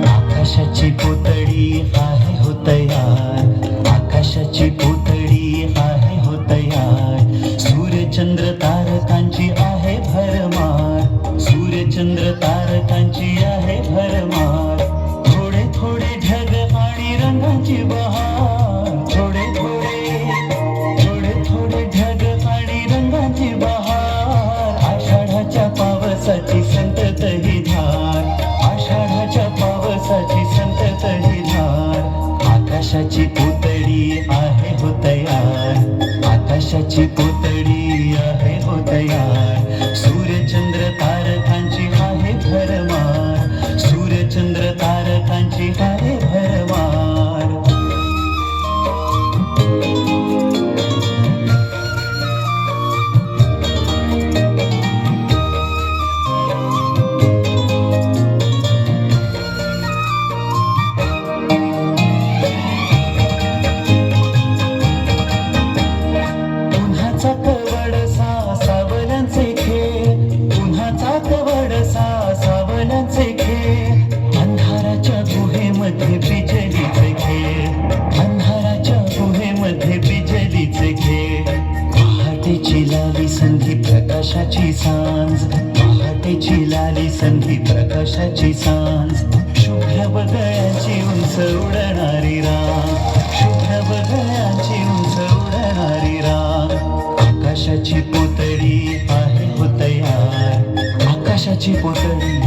आकाशाची पुतळी आहे हो तयार, आकाशाची पुतळी आहे हो तयार. सूर्यचंद्र तारकांची आहे भरमार, सूर्यचंद्र तारकांची आहे भरमार. थोडे थोडे ढग आणि रंगाची बहार, थोडे थोडे थोडे थोडे ढग आणि रंगाची बहार. आषाढाच्या पावसाची संततही धार, आषाढाच्या पावसाची संततही धार. आकाशाची पुतळी आहे हो तयार, आकाशाची पुतळी आहे हो तयार. सूर्यचंद्र तारकांची आहे भरमार, सूर्यचंद्र तारकांची आहे भरमार. उन्हाचा कवडसा सावल्यांचे खेळ, उन्हाचा कवडसा सावल्यांचे खेळ. अंधाराच्या गुहेमध्ये बिजलीचे खेळ, अंधाराच्या गुहेमध्ये बिजलीचे खेळ. पहाटेची लाली संधी प्रकाशाची सांज, पहाटेची लाली संधी प्रकाशाची सांज. शुभ्र बगळ्यांची उंच उडणारी रांग, शुभ्र बगळ्यांची उंच उडणारी रांग. आकाशाची पुतळी आहे हो तयार, आकाशाची पुतळी